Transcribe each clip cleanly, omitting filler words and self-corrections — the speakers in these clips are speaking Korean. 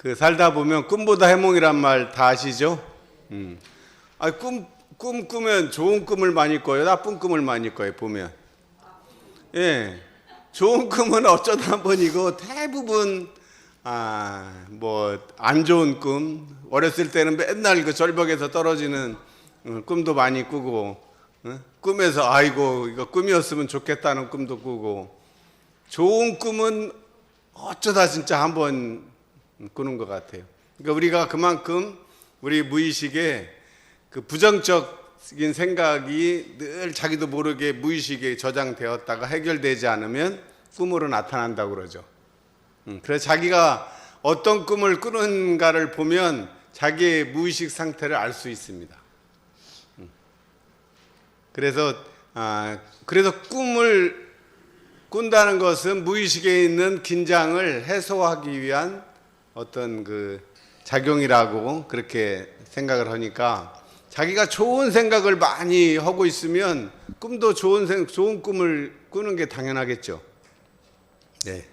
그 살다 보면 꿈보다 해몽이란 말 다 아시죠? 아, 꿈 꾸면 좋은 꿈을 많이 꿔요, 나쁜 꿈을 많이 꿔요, 보면. 예. 좋은 꿈은 어쩌다 한 번이고 대부분 뭐 안 좋은 꿈. 어렸을 때는 맨날 그 절벽에서 떨어지는 꿈도 많이 꾸고, 꿈에서 아이고 이거 꿈이었으면 좋겠다는 꿈도 꾸고. 좋은 꿈은 어쩌다 진짜 한 번 꾸는 것 같아요. 그러니까 우리가 그만큼 우리 무의식에 그 부정적인 생각이 늘 자기도 모르게 무의식에 저장되었다가 해결되지 않으면 꿈으로 나타난다고 그러죠. 그래서 자기가 어떤 꿈을 꾸는가를 보면 자기의 무의식 상태를 알 수 있습니다. 그래서 꿈을 꾼다는 것은 무의식에 있는 긴장을 해소하기 위한 어떤 그 작용이라고 그렇게 생각을 하니까, 자기가 좋은 생각을 많이 하고 있으면 꿈도 좋은 꿈을 꾸는 게 당연하겠죠. 네.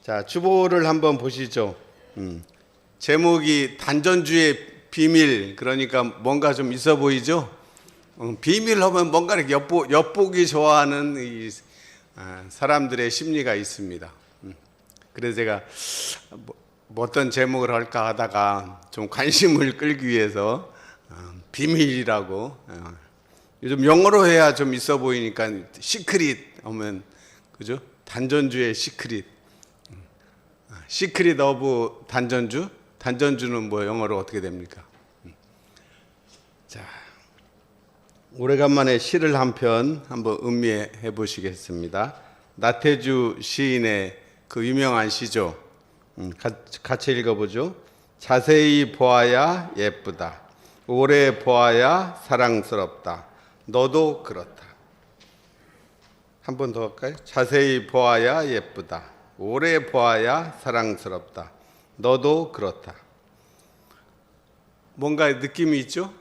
자, 주보를 한번 보시죠. 제목이 단전주의 비밀, 그러니까 뭔가 좀 있어 보이죠? 비밀 하면 뭔가 이렇게 엿보기 좋아하는 이 사람들의 심리가 있습니다. 그래서 제가 뭐 어떤 제목을 할까 하다가 좀 관심을 끌기 위해서 비밀이라고, 요즘 영어로 해야 좀 있어 보이니까 시크릿 하면 그죠? 단전주의 시크릿, 시크릿 오브 단전주. 단전주는 뭐 영어로 어떻게 됩니까? 자, 오래간만에 시를 한 편 한번 음미해 보시겠습니다. 나태주 시인의 그 유명한 시죠. 같이 읽어보죠. 자세히 보아야 예쁘다. 오래 보아야 사랑스럽다. 너도 그렇다. 한 번 더 할까요? 자세히 보아야 예쁘다. 오래 보아야 사랑스럽다. 너도 그렇다. 뭔가 느낌이 있죠?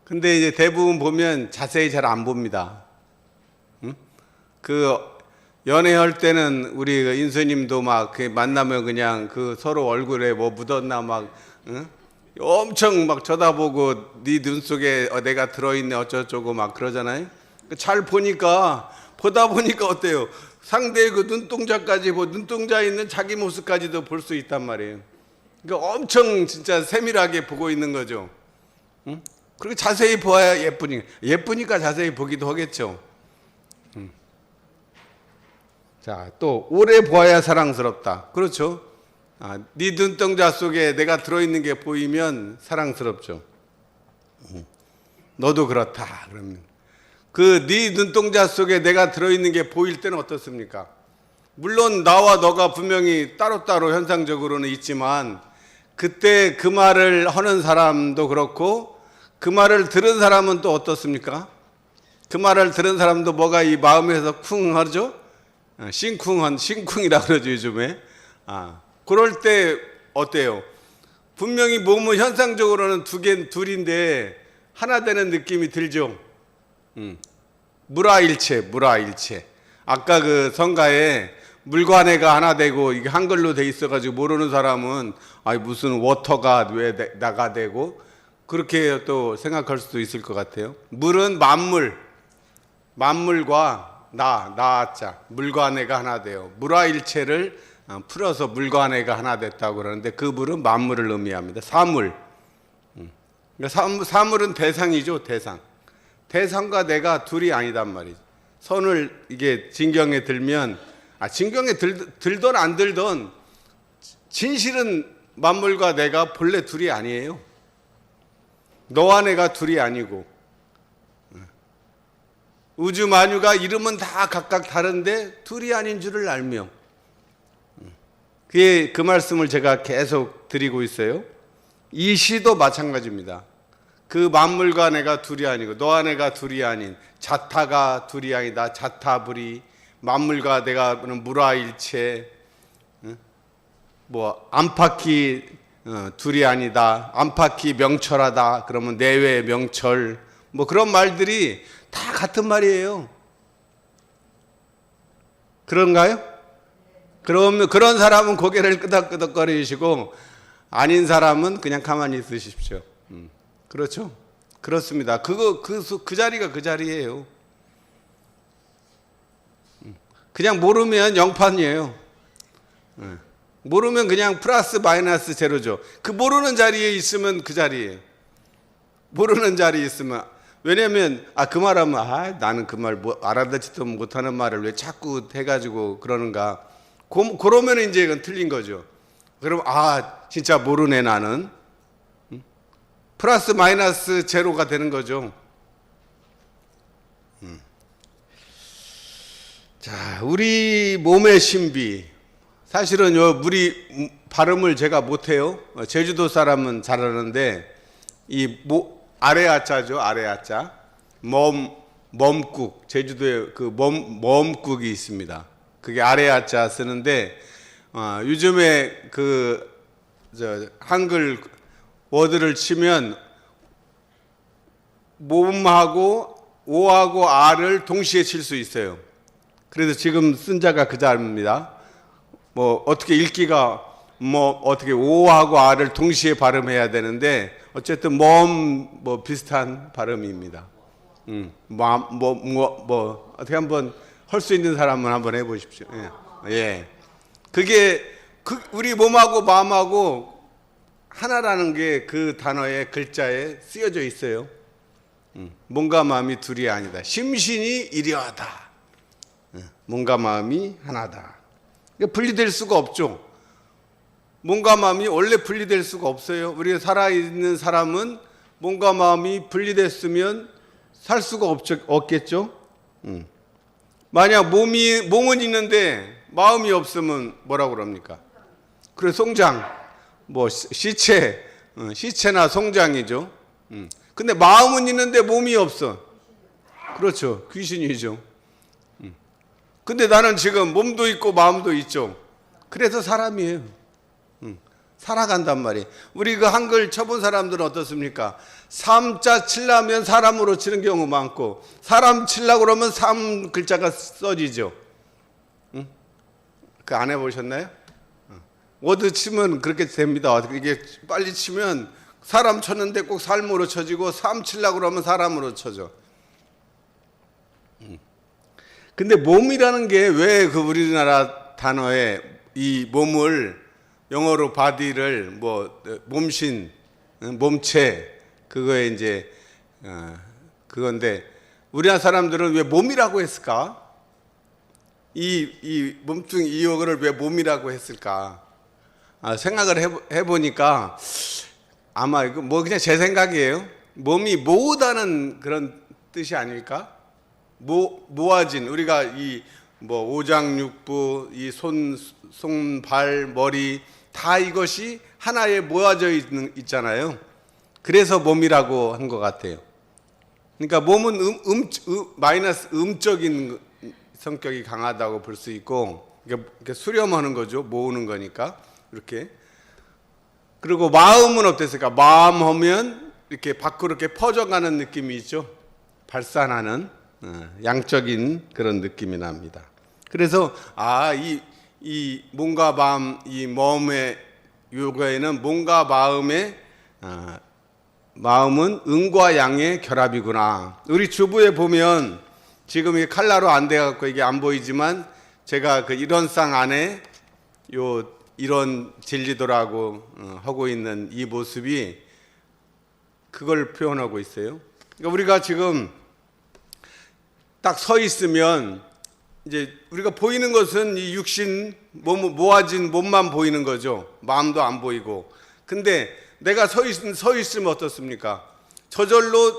근데 이제 대부분 보면 자세히 잘 안 봅니다. 그 연애할 때는 우리 인수님도 막 만나면 그냥 그 서로 얼굴에 뭐 묻었나 막 엄청 막 쳐다보고 네 눈 속에 내가 들어있네 어쩌고저쩌고 막 그러잖아요. 잘 보다 보니까 어때요? 상대의 그 눈동자까지 눈동자에 있는 자기 모습까지도 볼 수 있단 말이에요. 그러니까 엄청 진짜 세밀하게 보고 있는 거죠. 그리고 자세히 보아야 예쁘니까 자세히 보기도 하겠죠. 자, 또 오래 보아야 사랑스럽다. 그렇죠. 네 눈동자 속에 내가 들어있는 게 보이면 사랑스럽죠. 너도 그렇다. 그러면 그 네 눈동자 속에 내가 들어있는 게 보일 때는 어떻습니까? 물론 나와 너가 분명히 따로따로 현상적으로는 있지만, 그때 그 말을 하는 사람도 그렇고 그 말을 들은 사람은 또 어떻습니까? 그 말을 들은 사람도 뭐가 이 마음에서 쿵 하죠? 심쿵이라 그러죠 요즘에. 그럴 때 어때요? 분명히 몸은 현상적으로는 둘인데 하나 되는 느낌이 들죠. 물화일체. 아까 그 성가에 물과 해가 하나 되고 이게 한글로 돼 있어가지고 모르는 사람은 무슨 워터가 왜 나가 되고 그렇게 또 생각할 수도 있을 것 같아요. 물은 만물과 나자 물과 해가 하나 돼요. 물화일체를 풀어서 물과 해가 하나 됐다고 그러는데, 그 물은 만물을 의미합니다. 사물. 사물은 대상이죠. 대상과 내가 둘이 아니단 말이죠. 손을 이게 진경에 들면 진경에 들던 안 들던 진실은 만물과 내가 본래 둘이 아니에요. 너와 내가 둘이 아니고, 우주 만유가 이름은 다 각각 다른데 둘이 아닌 줄을 알며, 그 말씀을 제가 계속 드리고 있어요. 이 시도 마찬가지입니다. 그 만물과 내가 둘이 아니고 너와 내가 둘이 아닌, 자타가 둘이 아니다. 자타불이, 만물과 내가 물화일체, 뭐 안팎이 둘이 아니다. 안팎이 명철하다. 그러면 내외 명철, 뭐 그런 말들이 다 같은 말이에요. 그런가요? 그럼 그런 사람은 고개를 끄덕끄덕거리시고 아닌 사람은 그냥 가만히 있으십시오. 그렇죠? 그렇습니다. 그 자리가 그 자리예요. 그냥 모르면 영판이에요. 모르면 그냥 플러스 마이너스 제로죠. 그 모르는 자리에 있으면 그 자리예요. 모르는 자리에 있으면. 왜냐면 그 말하면 나는 그 말 알아듣지도 못하는 말을 왜 자꾸 해가지고 그러는가. 그러면 이제 이건 틀린 거죠. 그럼 진짜 모르네 나는. 플러스 마이너스 제로가 되는 거죠. 자, 우리 몸의 신비. 사실은 우리 발음을 제가 못해요. 제주도 사람은 잘하는데 아래 아자죠. 아래 아자. 멈국. 제주도에 멈국이 있습니다. 그게 아래 아자 쓰는데 요즘에 한글 워드를 치면 몸하고 오하고 아를 동시에 칠 수 있어요. 그래서 지금 쓴 자가 그 자입니다. 어떻게 읽기가 어떻게 오하고 아를 동시에 발음해야 되는데 어쨌든 비슷한 발음입니다. 어떻게 한번 할 수 있는 사람은 한번 해보십시오. 예. 그게 우리 몸하고 마음하고 하나라는 게 그 단어의 글자에 쓰여져 있어요. 몸과 마음이 둘이 아니다. 심신이 일여하다. 몸과 마음이 하나다. 분리될 수가 없죠. 몸과 마음이 원래 분리될 수가 없어요. 우리가 살아있는 사람은 몸과 마음이 분리됐으면 살 수가 없겠죠. 만약 몸은 있는데 마음이 없으면 뭐라고 그럽니까? 그래 송장, 시체나 송장이죠. 근데 마음은 있는데 몸이 없어. 그렇죠. 귀신이죠. 근데 나는 지금 몸도 있고 마음도 있죠. 그래서 사람이에요. 살아간단 말이에요. 우리 그 한글 쳐본 사람들은 어떻습니까? 삼자 칠라면 사람으로 치는 경우 많고 사람 칠라고 그러면 삼 글자가 써지죠. 그 안 해보셨나요? 워드 치면 그렇게 됩니다. 이게 빨리 치면 사람 쳤는데 꼭 삶으로 쳐지고 삼 칠라고 그러면 사람으로 쳐져. 근데 몸이라는 게 왜 그 우리나라 단어에 이 몸을 영어로 body를 몸신, 몸체 그거에 이제 그건데 우리나라 사람들은 왜 몸이라고 했을까? 이 몸뚱이 이거를 왜 몸이라고 했을까? 생각을 해보니까 아마 이거 그냥 제 생각이에요. 몸이 모으다는 그런 뜻이 아닐까? 모아진 우리가 오장육부 이 손, 발, 머리 다 이것이 하나에 모아져 있잖아요. 그래서 몸이라고 한 것 같아요. 그러니까 몸은 마이너스 음적인 성격이 강하다고 볼 수 있고 이렇게 수렴하는 거죠. 모으는 거니까 이렇게. 그리고 마음은 어땠을까? 마음 하면 이렇게 밖으로 이렇게 퍼져가는 느낌이 있죠. 발산하는 양적인 그런 느낌이 납니다. 그래서 이 몸과 마음, 이 몸의 요거에는 몸과 마음은 음과 양의 결합이구나. 우리 주부에 보면 지금 이 칼라로 안 돼갖고 이게 안 보이지만 제가 그 일원상 안에 이런 진리도라고 하고 있는 이 모습이 그걸 표현하고 있어요. 그러니까 우리가 지금 딱 서 있으면 이제 우리가 보이는 것은 이 육신 모아진 몸만 보이는 거죠. 마음도 안 보이고. 근데 내가 서 있으면 어떻습니까? 저절로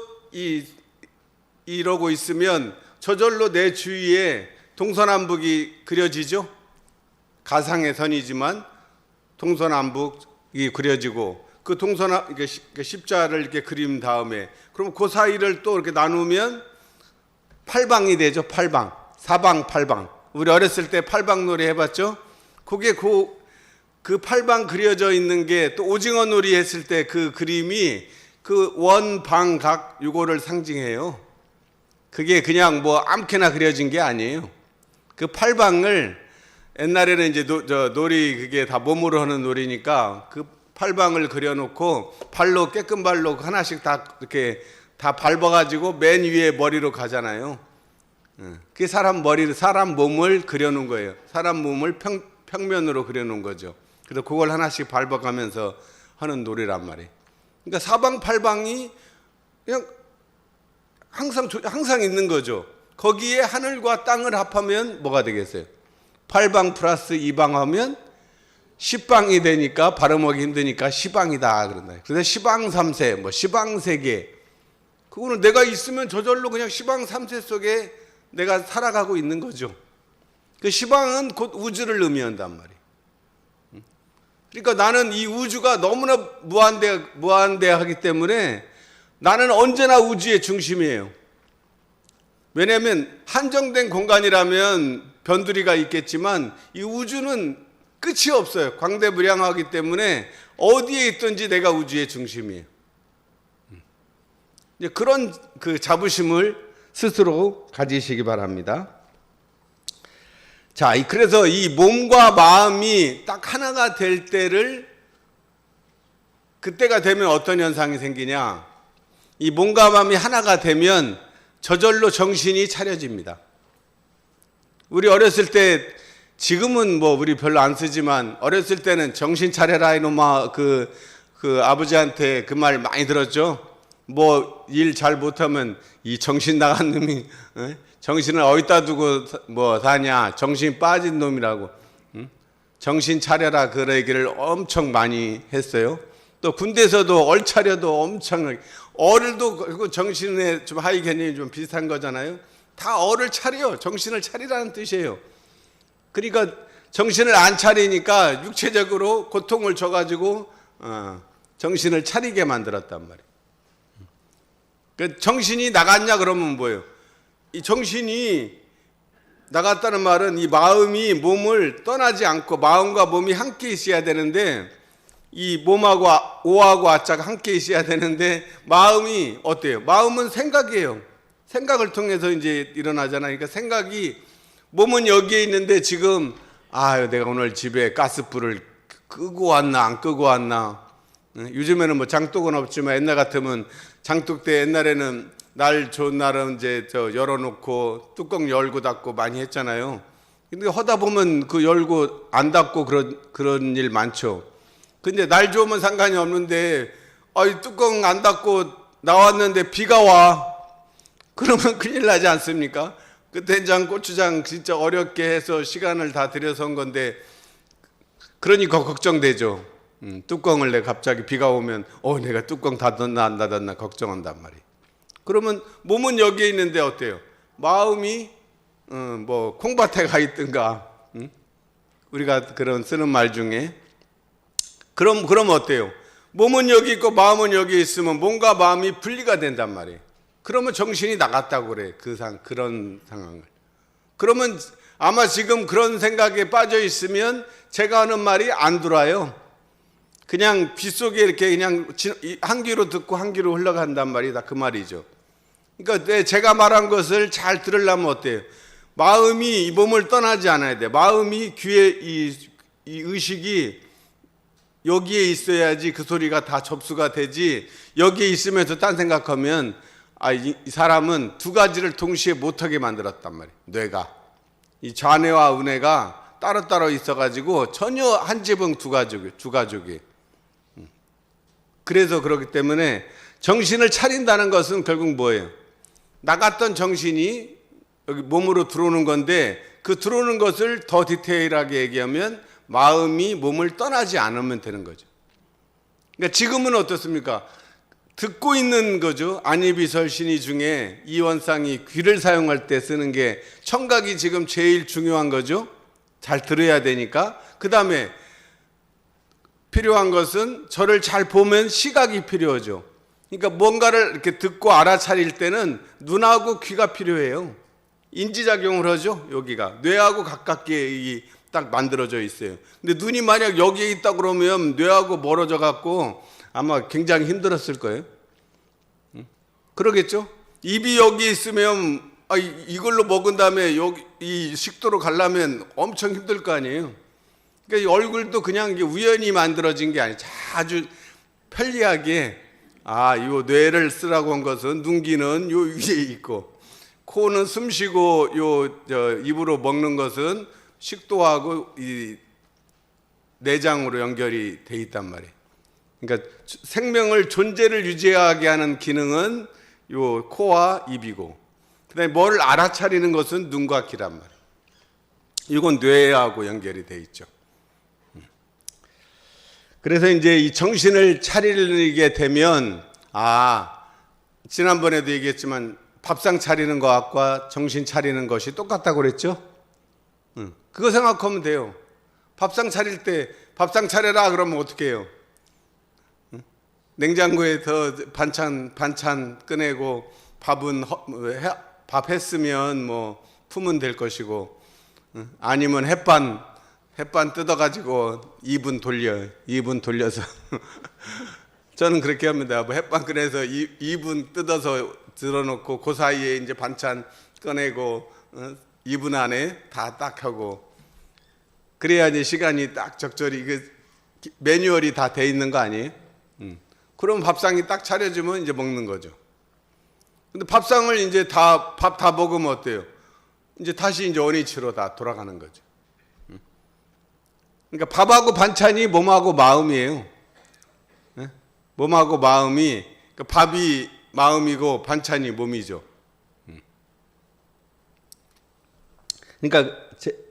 이러고 있으면 저절로 내 주위에 동서남북이 그려지죠. 가상의 선이지만 동서남북이 그려지고 그 십자를 이렇게 그린 다음에 그럼 그 사이를 또 이렇게 나누면 팔방이 되죠. 팔방, 사방, 팔방. 우리 어렸을 때 팔방 놀이 해봤죠? 그게 그 팔방 그려져 있는 게 또 오징어 놀이 했을 때 그 그림이 그 원방각 요거를 상징해요. 그게 그냥 아무렇게나 그려진 게 아니에요. 그 팔방을 옛날에는 이제 놀이 그게 다 몸으로 하는 놀이니까 그 팔방을 그려놓고 발로 깨끗 발로 하나씩 다 이렇게 다 밟아가지고 맨 위에 머리로 가잖아요. 그게 사람 몸을 그려놓은 거예요. 사람 몸을 평면으로 그려놓은 거죠. 그래서 그걸 하나씩 밟아가면서 하는 놀이란 말이에요. 그러니까 사방팔방이 그냥 항상 있는 거죠. 거기에 하늘과 땅을 합하면 뭐가 되겠어요? 8방 플러스 2방 하면 10방이 되니까 발음하기 힘드니까 시방이다 그런다. 그래서 시방 3세, 뭐 시방 세계. 그거는 내가 있으면 저절로 그냥 시방 3세 속에 내가 살아가고 있는 거죠. 그 시방은 곧 우주를 의미한단 말이에요. 그러니까 나는 이 우주가 너무나 무한대하기 때문에 나는 언제나 우주의 중심이에요. 왜냐하면 한정된 공간이라면 변두리가 있겠지만 이 우주는 끝이 없어요. 광대무량하기 때문에 어디에 있든지 내가 우주의 중심이에요. 이제 그런 그 자부심을 스스로 가지시기 바랍니다. 자, 그래서 이 몸과 마음이 딱 하나가 될 때를 그때가 되면 어떤 현상이 생기냐? 이 몸과 마음이 하나가 되면 저절로 정신이 차려집니다. 우리 어렸을 때 지금은 뭐 우리 별로 안 쓰지만 어렸을 때는 정신 차려라 이놈아 그 아버지한테 그 말 많이 들었죠. 뭐 일 잘 못하면 이 정신 나간 놈이 정신을 어디다 두고 뭐 사냐 정신 빠진 놈이라고 정신 차려라 그 얘기를 엄청 많이 했어요. 또 군대에서도 얼차려도 엄청 어를도 정신에 좀 하위 개념이 좀 비슷한 거잖아요. 다 어를 차려 정신을 차리라는 뜻이에요. 그러니까 정신을 안 차리니까 육체적으로 고통을 줘가지고 정신을 차리게 만들었단 말이에요. 그 정신이 나갔냐 그러면 뭐예요? 이 정신이 나갔다는 말은 이 마음이 몸을 떠나지 않고 마음과 몸이 함께 있어야 되는데 이 몸하고 오하고 아자가 함께 있어야 되는데 마음이 어때요? 마음은 생각이에요. 생각을 통해서 이제 일어나잖아요. 그러니까 생각이 몸은 여기에 있는데 지금 내가 오늘 집에 가스불을 끄고 왔나 안 끄고 왔나. 요즘에는 뭐 장독은 없지만 옛날 같으면 장독 때 옛날에는 날 좋은 날은 이제 열어놓고 뚜껑 열고 닫고 많이 했잖아요. 근데 하다 보면 그 열고 안 닫고 그런 일 많죠. 근데 날 좋으면 상관이 없는데 이 뚜껑 안 닫고 나왔는데 비가 와. 그러면 큰일 나지 않습니까? 그 된장, 고추장 진짜 어렵게 해서 시간을 다 들여서 한 건데 그러니까 걱정되죠. 뚜껑을 내가 갑자기 비가 오면 내가 뚜껑 닫았나 안 닫았나 걱정한단 말이에요. 그러면 몸은 여기에 있는데 어때요? 마음이 뭐 콩밭에 가 있든가 우리가 그런 쓰는 말 중에 그럼 어때요? 몸은 여기 있고 마음은 여기 있으면 몸과 마음이 분리가 된단 말이에요. 그러면 정신이 나갔다고 그래. 그런 상황을. 그러면 아마 지금 그런 생각에 빠져 있으면 제가 하는 말이 안 들어와요. 그냥 빗속에 이렇게 그냥 한 귀로 듣고 한 귀로 흘러간단 말이다. 그 말이죠. 그러니까 제가 말한 것을 잘 들으려면 어때요? 마음이 이 몸을 떠나지 않아야 돼. 마음이 귀에 이 의식이 여기에 있어야지 그 소리가 다 접수가 되지. 여기에 있으면서 딴 생각하면 이 사람은 두 가지를 동시에 못하게 만들었단 말이에요. 뇌가. 이 좌뇌와 우뇌가 따로따로 있어가지고 전혀 한 지붕 두 가족이. 그래서 그렇기 때문에 정신을 차린다는 것은 결국 뭐예요? 나갔던 정신이 여기 몸으로 들어오는 건데 그 들어오는 것을 더 디테일하게 얘기하면 마음이 몸을 떠나지 않으면 되는 거죠. 그러니까 지금은 어떻습니까? 듣고 있는 거죠. 안이비설 신의 중에 이원상이 귀를 사용할 때 쓰는 게 청각이 지금 제일 중요한 거죠. 잘 들어야 되니까. 그 다음에 필요한 것은 저를 잘 보면 시각이 필요하죠. 그러니까 뭔가를 이렇게 듣고 알아차릴 때는 눈하고 귀가 필요해요. 인지작용을 하죠. 여기가 뇌하고 가깝게 딱 만들어져 있어요. 근데 눈이 만약 여기에 있다 그러면 뇌하고 멀어져 갖고 아마 굉장히 힘들었을 거예요. 그러겠죠? 입이 여기 있으면 이걸로 먹은 다음에 여기 이 식도로 가려면 엄청 힘들 거 아니에요. 그러니까 이 얼굴도 그냥 이게 우연히 만들어진 게 아니에요. 아주 편리하게 요 뇌를 쓰라고 한 것은 눈기는 요 위에 있고, 코는 숨 쉬고 입으로 먹는 것은 식도하고 이 내장으로 연결이 돼 있단 말이에요. 그러니까 생명을 존재를 유지하게 하는 기능은 요 코와 입이고, 그다음에 뭘 알아차리는 것은 눈과 귀란 말이에요. 이건 뇌하고 연결이 돼 있죠. 그래서 이제 이 정신을 차리게 되면 지난번에도 얘기했지만 밥상 차리는 것과 정신 차리는 것이 똑같다고 그랬죠? 그거 생각하면 돼요. 밥상 차릴 때 밥상 차려라 그러면 어떻게 해요? 냉장고에 더 반찬 꺼내고 밥 했으면 뭐 품은 될 것이고, 아니면 햇반 뜯어가지고 2분 돌려서 저는 그렇게 합니다. 뭐 햇반 꺼내서 2분 뜯어서 들어놓고 그 사이에 이제 반찬 꺼내고 2분 안에 다 딱 하고, 그래야지 시간이 딱 적절히 매뉴얼이 다 돼 있는 거 아니에요? 그럼 밥상이 딱 차려지면 이제 먹는 거죠. 근데 밥상을 이제 밥 다 먹으면 어때요? 이제 다시 이제 원위치로 다 돌아가는 거죠. 그러니까 밥하고 반찬이 몸하고 마음이에요. 몸하고 마음이, 그러니까 밥이 마음이고 반찬이 몸이죠. 그러니까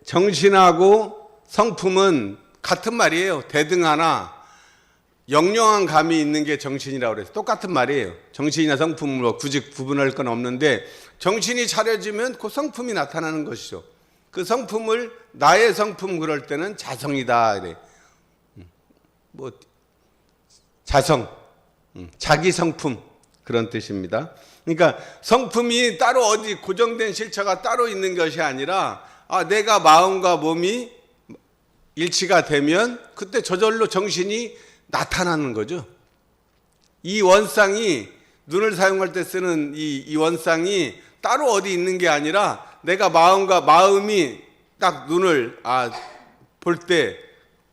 정신하고 성품은 같은 말이에요. 대등하나 영영한 감이 있는 게 정신이라고 그래서 똑같은 말이에요. 정신이나 성품으로 굳이 구분할 건 없는데, 정신이 차려지면 그 성품이 나타나는 것이죠. 그 성품을 나의 성품 그럴 때는 자성이다 그래. 자성, 자기 성품 그런 뜻입니다. 그러니까 성품이 따로 어디 고정된 실체가 따로 있는 것이 아니라 내가 마음과 몸이 일치가 되면 그때 저절로 정신이 나타나는 거죠. 이 원상이, 눈을 사용할 때 쓰는 이 원상이 따로 어디 있는 게 아니라 내가 마음이 딱 눈을 볼 때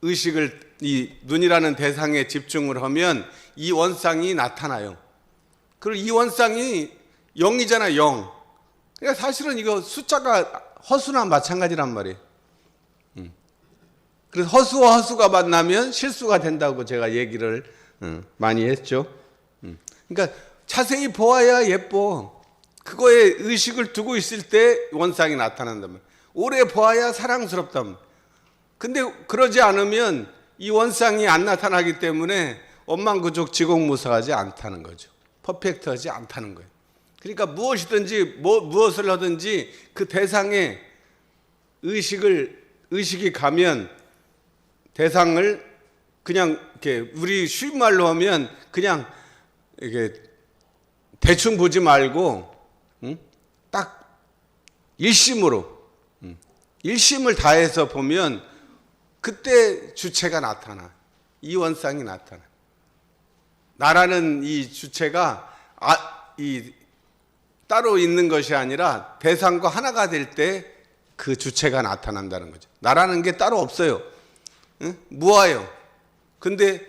의식을 이 눈이라는 대상에 집중을 하면 이 원상이 나타나요. 그리고 이 원상이 0이잖아, 0. 그러니까 사실은 이거 숫자가 허수나 마찬가지란 말이에요. 그래서 허수와 허수가 만나면 실수가 된다고 제가 얘기를 많이 했죠. 그러니까 자세히 보아야 예뻐. 그거에 의식을 두고 있을 때 원상이 나타난단 말이에요. 오래 보아야 사랑스럽단 말이에요. 근데 그러지 않으면 이 원상이 안 나타나기 때문에 원망구족지공무사하지 않다는 거죠. 퍼펙트하지 않다는 거예요. 그러니까 무엇이든지 무엇을 하든지 그 대상에 의식이 가면 대상을 그냥 이렇게 우리 쉬운 말로 하면 그냥 이렇게 대충 보지 말고 딱 일심을 다해서 보면 그때 주체가 나타나. 이 원상이 나타나. 나라는 이 주체가 따로 있는 것이 아니라 대상과 하나가 될 때 그 주체가 나타난다는 거죠. 나라는 게 따로 없어요. 무아요. 근데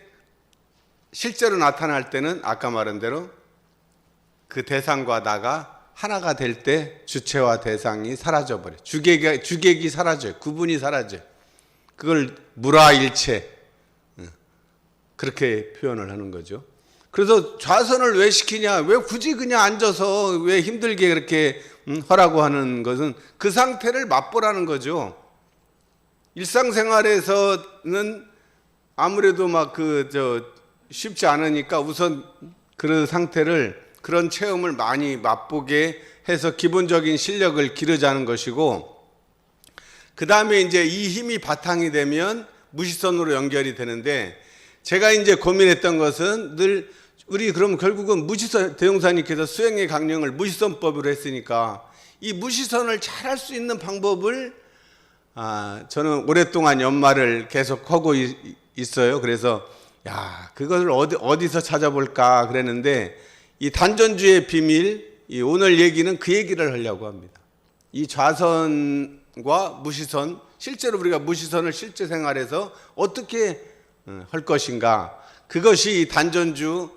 실제로 나타날 때는 아까 말한 대로 그 대상과 나가 하나가 될 때 주체와 대상이 사라져버려요. 주객이 사라져요. 구분이 사라져요. 그걸 무라일체, 그렇게 표현을 하는 거죠. 그래서 좌선을 왜 시키냐, 왜 굳이 그냥 앉아서 왜 힘들게 그렇게 하라고 하는 것은 그 상태를 맛보라는 거죠. 일상생활에서는 아무래도 쉽지 않으니까 우선 그런 상태를, 그런 체험을 많이 맛보게 해서 기본적인 실력을 기르자는 것이고, 그 다음에 이제 이 힘이 바탕이 되면 무시선으로 연결이 되는데, 제가 이제 고민했던 것은 늘 우리 그럼 결국은 무시선, 대용사님께서 수행의 강령을 무시선법으로 했으니까 이 무시선을 잘 할 수 있는 방법을 저는 오랫동안 연말을 계속 하고 있어요. 그래서 그것을 어디서 찾아볼까 그랬는데, 이 단전주의 비밀, 이 오늘 얘기는 그 얘기를 하려고 합니다. 이 좌선과 무시선, 실제로 우리가 무시선을 실제 생활에서 어떻게 할 것인가, 그것이 단전주에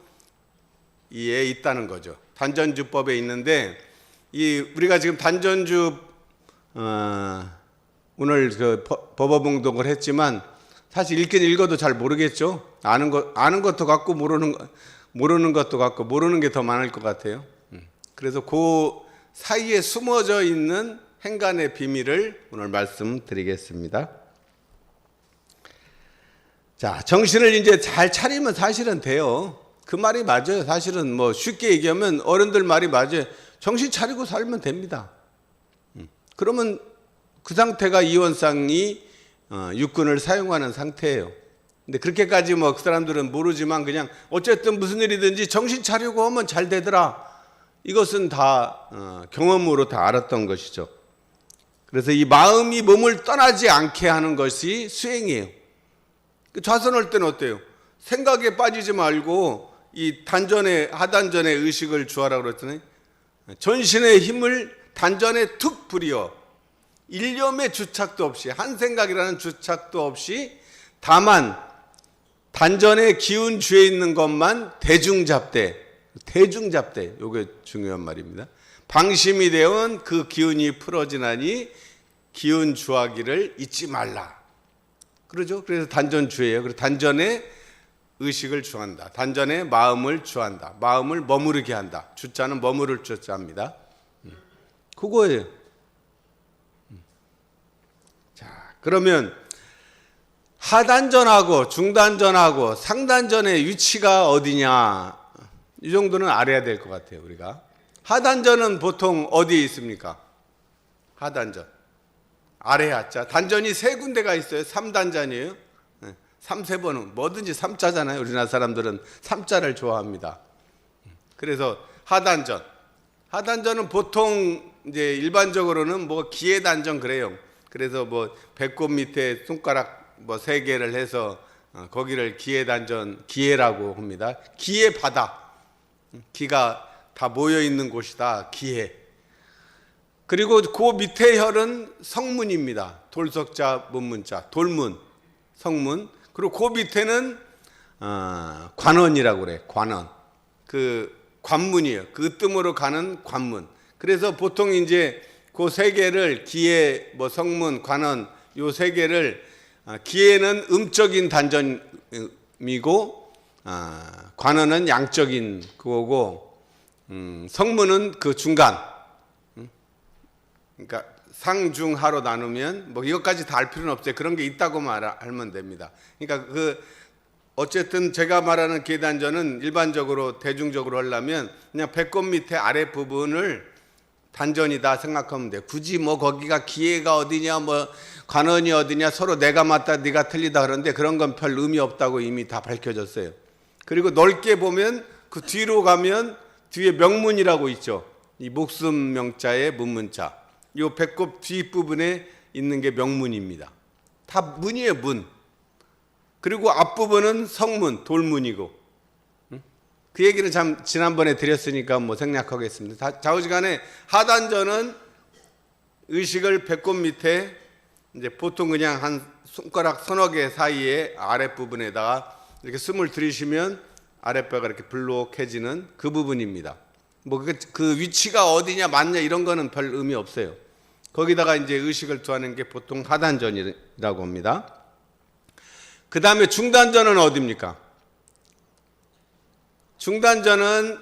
있다는 거죠. 단전주법에 있는데, 우리가 지금 단전주 오늘 그 법어봉독을 했지만 사실 읽긴 읽어도 잘 모르겠죠. 아는 것도 같고 모르는 것도 같고 모르는 게 더 많을 것 같아요. 그래서 그 사이에 숨어져 있는 행간의 비밀을 오늘 말씀드리겠습니다. 자, 정신을 이제 잘 차리면 사실은 돼요. 그 말이 맞아요. 사실은 뭐 쉽게 얘기하면 어른들 말이 맞아요. 정신 차리고 살면 됩니다. 그러면 그 상태가 이원상이 육군을 사용하는 상태예요. 근데 그렇게까지 뭐 그 사람들은 모르지만 그냥 어쨌든 무슨 일이든지 정신 차리고 하면 잘 되더라. 이것은 다 경험으로 다 알았던 것이죠. 그래서 이 마음이 몸을 떠나지 않게 하는 것이 수행이에요. 좌선할 때는 어때요? 생각에 빠지지 말고 이 하단전에 의식을 주하라고 그랬더니 전신의 힘을 단전에 툭 부려 일념의 주착도 없이, 한 생각이라는 주착도 없이 다만 단전의 기운 주에 있는 것만 대중잡되, 요게 중요한 말입니다. 방심이 되온 그 기운이 풀어지나니 기운 주하기를 잊지 말라. 그러죠? 그래서 단전주예요. 그래서 단전에 의식을 주한다. 단전에 마음을 주한다. 마음을 머무르게 한다. 주자는 머무를 주자입니다. 그거예요. 자, 그러면 하단전하고 중단전하고 상단전의 위치가 어디냐, 이 정도는 알아야 될 것 같아요. 우리가 하단전은 보통 어디에 있습니까? 하단전 아래야 자, 단전이 세 군데가 있어요. 3단전이에요. 3세번은 뭐든지 3자잖아요. 우리나라 사람들은 3자를 좋아합니다. 그래서 하단전은 보통 이제 일반적으로는 뭐 기회단전 그래요. 그래서 뭐 배꼽 밑에 손가락 뭐 3개를 해서 거기를 기회라고 합니다. 기회 바다, 기가 다 모여 있는 곳이다. 기회. 그리고 그 밑에 혈은 성문입니다. 돌석자 문문자, 돌문, 성문. 그리고 그 밑에는 관원이라고 그래. 관원. 그 관문이에요. 그 뜸으로 가는 관문. 그래서 보통 이제 그 3개를 기회, 뭐 성문, 관원, 요 3개를 기회는 음적인 단전이고 관원은 양적인 그거고 성문은 그 중간. 그러니까 상중하로 나누면 뭐 이것까지 다 알 필요는 없어요. 그런 게 있다고 알면 됩니다. 그러니까 어쨌든 제가 말하는 기회단전은 일반적으로 대중적으로 하려면 그냥 배꼽 밑에 아래 부분을 단전이다 생각하면 돼요. 굳이 뭐 거기가 기회가 어디냐, 뭐 관원이 어디냐, 서로 내가 맞다 네가 틀리다 그러는데 그런 건 별 의미 없다고 이미 다 밝혀졌어요. 그리고 넓게 보면 그 뒤로 가면 뒤에 명문이라고 있죠. 이 목숨 명자의 문문자. 이 배꼽 뒷부분에 있는 게 명문입니다. 다 문이에요, 문. 그리고 앞부분은 성문, 돌문이고. 그 얘기는 참 지난번에 드렸으니까 뭐 생략하겠습니다. 좌우지간에 하단전은 의식을 배꼽 밑에 이제 보통 그냥 한 손가락 서너 개 사이에 아랫부분에다가 이렇게 숨을 들이쉬면 아랫배가 이렇게 불룩해지는 그 부분입니다. 뭐 그 위치가 어디냐 맞냐 이런 거는 별 의미 없어요. 거기다가 이제 의식을 두하는 게 보통 하단전이라고 합니다. 그 다음에 중단전은 어디입니까? 중단전은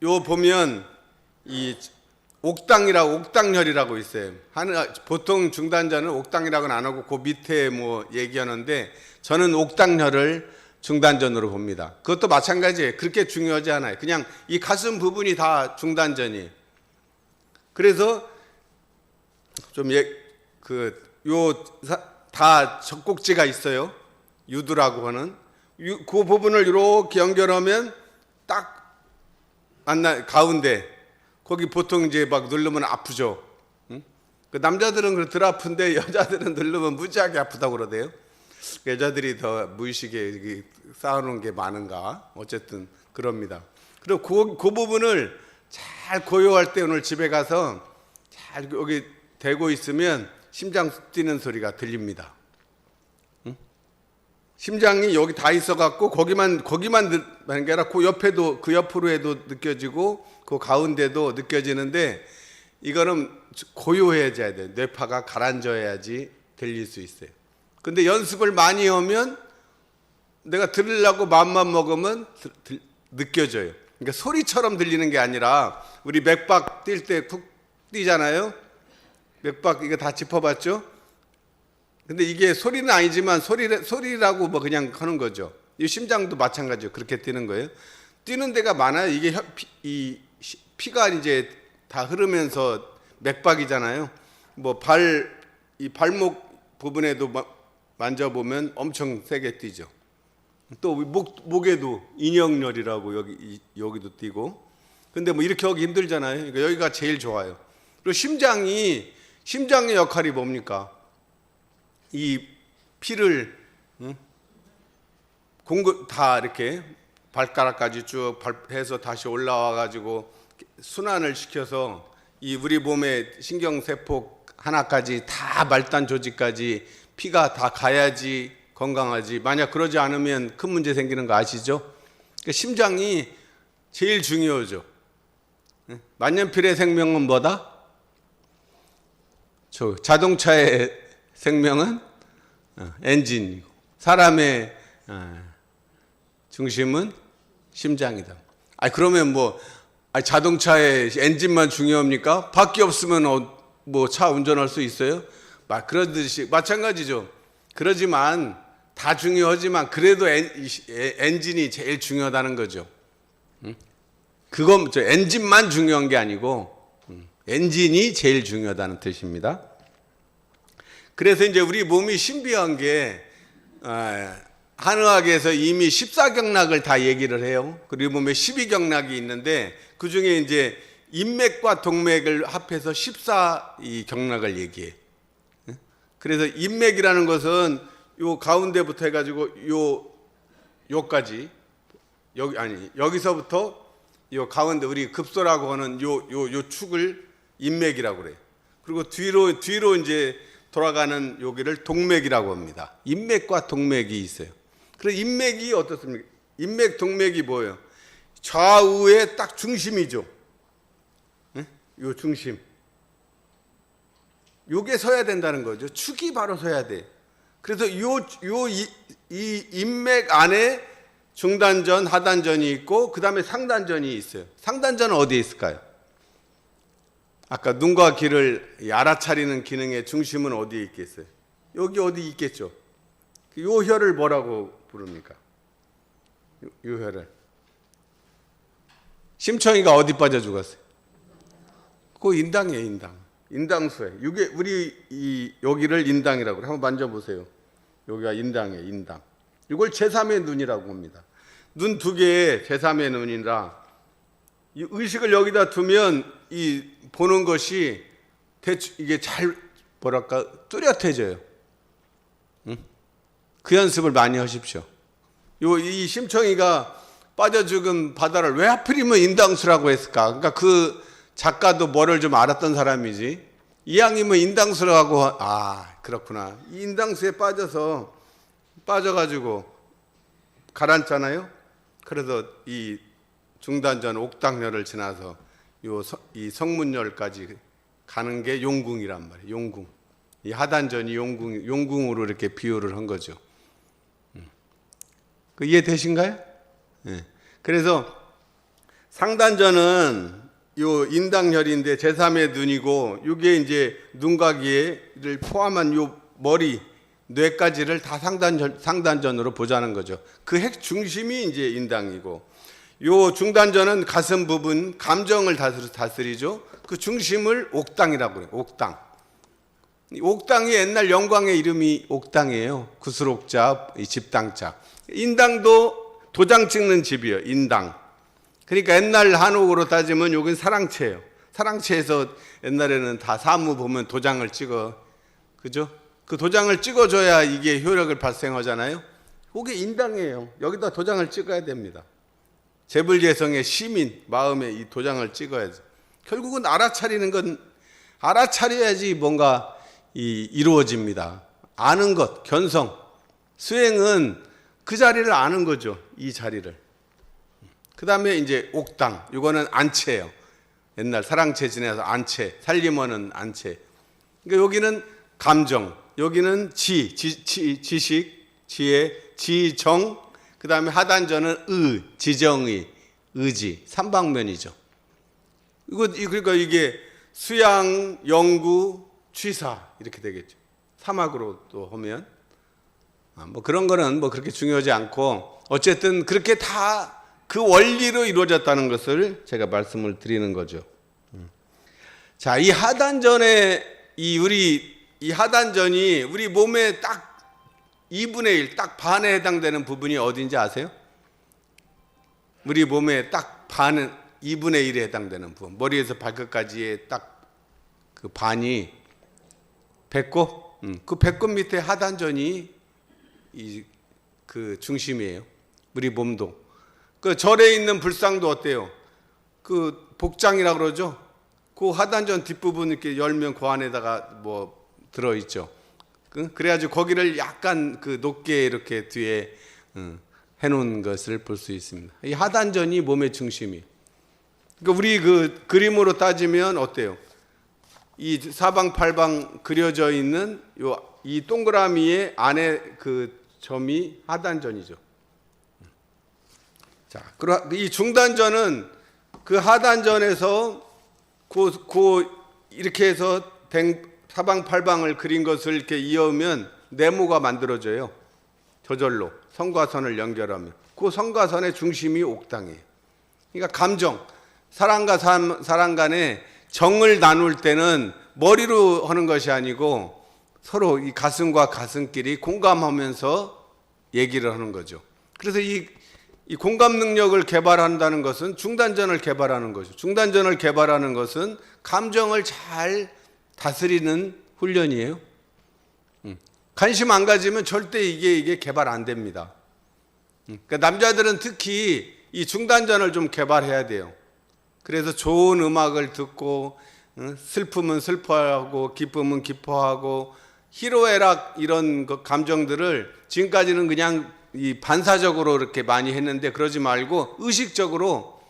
요 보면 이 옥당혈이라고 있어요. 보통 중단전은 옥당이라고는 안 하고 그 밑에 뭐 얘기하는데 저는 옥당혈을 중단전으로 봅니다. 그것도 마찬가지예요. 그렇게 중요하지 않아요. 그냥 이 가슴 부분이 다 중단전이에요. 그래서 좀 다 젖꼭지가 있어요. 유두라고 하는 그 부분을 이렇게 연결하면 딱 가운데 거기 보통 이제 막 누르면 아프죠. 응? 그 남자들은 덜 아픈데 여자들은 누르면 무지하게 아프다고 그러대요. 여자들이 더 무의식에 쌓아놓은 게 많은가? 어쨌든 그럽니다. 그리고 그 부분을 잘 고요할 때 오늘 집에 가서 잘 여기 대고 있으면 심장 뛰는 소리가 들립니다. 응? 심장이 여기 다 있어갖고 거기만 하는 게 아니라 그 옆에도 그 옆으로 해도 느껴지고 그 가운데도 느껴지는데 이거는 고요해져야 돼. 뇌파가 가라앉아야지 들릴 수 있어요. 근데 연습을 많이 하면 내가 들으려고 마음만 먹으면 느껴져요. 그러니까 소리처럼 들리는 게 아니라 우리 맥박 뛸 때 쿡 뛰잖아요. 맥박 이거 다 짚어봤죠? 근데 이게 소리는 아니지만 소리라고 뭐 그냥 하는 거죠. 이 심장도 마찬가지예요. 그렇게 뛰는 거예요. 뛰는 데가 많아요. 이게 피가 이제 다 흐르면서 맥박이잖아요. 뭐 이 발목 부분에도 만져보면 엄청 세게 뛰죠. 또 목에도 인형열이라고 여기도 뛰고. 근데 뭐 이렇게 하기 힘들잖아요. 그러니까 여기가 제일 좋아요. 그리고 심장의 역할이 뭡니까? 이 피를 다 이렇게 발가락까지 쭉 해서 다시 올라와 가지고 순환을 시켜서 이 우리 몸의 신경세포 하나까지 다 말단 조직까지 피가 다 가야지 건강하지. 만약 그러지 않으면 큰 문제 생기는 거 아시죠? 그러니까 심장이 제일 중요하죠. 만년필의 생명은 뭐다? 자동차의 생명은 엔진이고 사람의 중심은 심장이다. 그러면 자동차의 엔진만 중요합니까? 바퀴 없으면 뭐 차 운전할 수 있어요? 그러듯이 마찬가지죠. 그러지만 다 중요하지만 그래도 엔진이 제일 중요하다는 거죠. 그건 엔진만 중요한 게 아니고 엔진이 제일 중요하다는 뜻입니다. 그래서 이제 우리 몸이 신비한 게 한의학에서 이미 14경락을 다 얘기를 해요. 그리고 몸에 12경락이 있는데 그 중에 이제 인맥과 동맥을 합해서 14경락을 얘기해. 그래서 인맥이라는 것은 요 가운데부터 해가지고 요까지 여기서부터 요 가운데 우리 급소라고 하는 요 축을 인맥이라고 그래요. 그리고 뒤로 이제 돌아가는 여기를 동맥이라고 합니다. 인맥과 동맥이 있어요. 그래서 인맥이 어떻습니까? 인맥 동맥이 뭐예요? 좌우의 딱 중심이죠. 요 중심. 요게 서야 된다는 거죠. 축이 바로 서야 돼. 그래서 이 인맥 안에 중단전, 하단전이 있고 그 다음에 상단전이 있어요. 상단전은 어디에 있을까요? 아까 눈과 귀를 알아차리는 기능의 중심은 어디에 있겠어요? 여기 어디 있겠죠? 요 혀를 뭐라고 부릅니까? 요 혀를. 심청이가 어디 빠져 죽었어요? 그 인당이에요, 인당. 인당수에. 이게 우리 여기를 인당이라고 그래요. 한번 만져보세요. 여기가 인당이에요, 인당. 이걸 제3의 눈이라고 합니다. 눈 두 개에 제3의 눈이라 이 의식을 여기다 두면 이 보는 것이 이게 잘 뚜렷해져요. 응? 그 연습을 많이 하십시오. 이 심청이가 빠져 죽은 바다를 왜 하필이면 인당수라고 했을까? 그러니까 그 작가도 뭐를 좀 알았던 사람이지. 이왕이면 인당수라고 그렇구나. 이 인당수에 빠져가지고 가라앉잖아요. 그래서 이 중단전 옥당열을 지나서 이 성문열까지 가는 게 용궁이란 말이에요. 용궁. 이 하단전이 용궁으로 이렇게 비유를 한 거죠. 그 이해되신가요? 네. 그래서 상단전은 요 인당혈인데 제3의 눈이고 이게 이제 눈과 귀를 포함한 요 머리 뇌까지를 다 상단전으로 보자는 거죠. 그 핵 중심이 이제 인당이고 요 중단전은 가슴 부분 감정을 다스리죠. 그 중심을 옥당이라고 그래요. 옥당. 옥당이 옛날 영광의 이름이 옥당이에요. 구슬옥자, 집당자. 인당도 도장 찍는 집이에요. 인당. 그러니까 옛날 한옥으로 따지면 여긴 사랑채예요. 사랑채에서 옛날에는 다 사무 보면 도장을 찍어. 그죠? 그 도장을 찍어줘야 이게 효력을 발생하잖아요. 그게 인당이에요. 여기다 도장을 찍어야 됩니다. 재불개성의 시민 마음에 이 도장을 찍어야지. 결국은 알아차리는 건 알아차려야지 뭔가 이루어집니다. 아는 것, 견성, 수행은 그 자리를 아는 거죠. 이 자리를. 그 다음에 이제 옥당, 이거는 안채예요. 옛날 사랑채 지내서 안채, 살림원은 안채. 그러니까 여기는 감정, 여기는 지식, 지혜, 지정, 그 다음에 하단전은 지정의, 의지, 삼방면이죠. 그러니까 이게 수양, 영구, 취사 이렇게 되겠죠. 사막으로 또 하면 뭐 그런 거는 뭐 그렇게 중요하지 않고 어쨌든 그렇게 다 그 원리로 이루어졌다는 것을 제가 말씀을 드리는 거죠. 자, 이 하단전에 이 하단전이 우리 몸에 딱 2분의 1, 딱 반에 해당되는 부분이 어딘지 아세요? 우리 몸에 딱 반은 2분의 1에 해당되는 부분. 머리에서 발끝까지의 딱 그 반이 배꼽, 그 배꼽 밑에 하단전이 그 중심이에요. 우리 몸도. 그 절에 있는 불상도 어때요? 그 복장이라 그러죠? 그 하단전 뒷부분 이렇게 열면 그 안에다가 뭐 들어있죠. 그래가지고 거기를 약간 그 높게 이렇게 뒤에 해놓은 것을 볼 수 있습니다. 이 하단전이 몸의 중심이. 그러니까 우리 그 그림으로 따지면 어때요? 이 사방팔방 그려져 있는 이 동그라미의 안에 그 점이 하단전이죠. 자, 이 중단전은 그 하단전에서 이렇게 해서 사방팔방을 그린 것을 이렇게 이으면 네모가 만들어져요. 저절로 성과선을 연결하면 그 성과선의 중심이 옥당이에요. 그러니까 감정, 사람과 사람 간에 정을 나눌 때는 머리로 하는 것이 아니고 서로 이 가슴과 가슴끼리 공감하면서 얘기를 하는 거죠. 그래서 이 공감 능력을 개발한다는 것은 중단전을 개발하는 거죠. 중단전을 개발하는 것은 감정을 잘 다스리는 훈련이에요. 관심 안 가지면 절대 이게 개발 안 됩니다. 그러니까 남자들은 특히 이 중단전을 좀 개발해야 돼요. 그래서 좋은 음악을 듣고 슬픔은 슬퍼하고 기쁨은 기뻐하고 희로애락 이런 감정들을 지금까지는 그냥 이 반사적으로 이렇게 많이 했는데 그러지 말고 의식적으로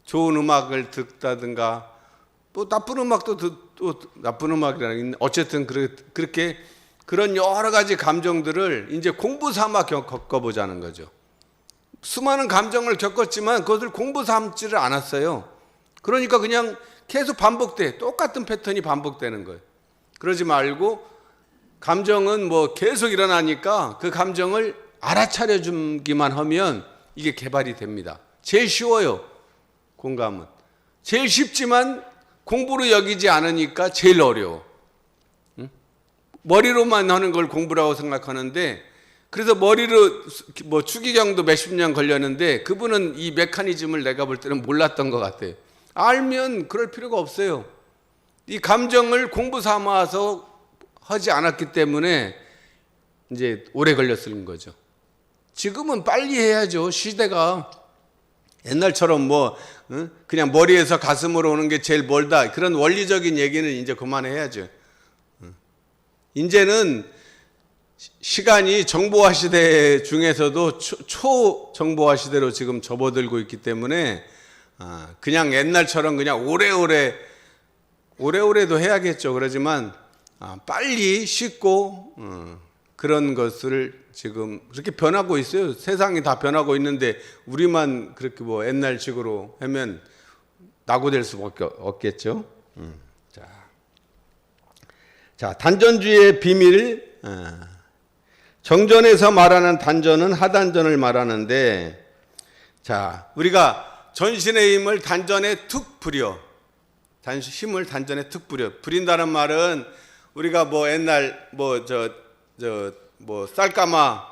좋은 음악을 듣다든가 또 나쁜 음악도 또 나쁜 음악이라는 어쨌든 그렇게 그런 여러 가지 감정들을 이제 공부 삼아 겪어보자는 거죠. 수많은 감정을 겪었지만 그것을 공부 삼지를 않았어요. 그러니까 그냥 계속 반복돼. 똑같은 패턴이 반복되는 거예요. 그러지 말고 감정은 뭐 계속 일어나니까 그 감정을 알아차려 주기만 하면 이게 개발이 됩니다. 제일 쉬워요. 공감은. 제일 쉽지만 공부로 여기지 않으니까 제일 어려워. 머리로만 하는 걸 공부라고 생각하는데 그래서 머리로 뭐 추기경도 몇십 년 걸렸는데 그분은 이 메커니즘을 내가 볼 때는 몰랐던 것 같아요. 알면 그럴 필요가 없어요. 이 감정을 공부 삼아서 하지 않았기 때문에 이제 오래 걸렸을 거죠. 지금은 빨리 해야죠. 시대가 옛날처럼 뭐 그냥 머리에서 가슴으로 오는 게 제일 멀다 그런 원리적인 얘기는 이제 그만해야죠. 이제는 시간이 정보화 시대 중에서도 초정보화 시대로 지금 접어들고 있기 때문에 그냥 옛날처럼 그냥 오래오래도 해야겠죠. 그러지만 빨리 쉽고 그런 것을 지금 그렇게 변하고 있어요. 세상이 다 변하고 있는데 우리만 그렇게 뭐 옛날식으로 하면 낙오될 수밖에 없겠죠. 자, 단전주의의 비밀. 정전에서 말하는 단전은 하단전을 말하는데, 자, 우리가 전신의 힘을 단전에 툭 부려. 힘을 단전에 툭 부려. 부린다는 말은 우리가 뭐 옛날 뭐 쌀가마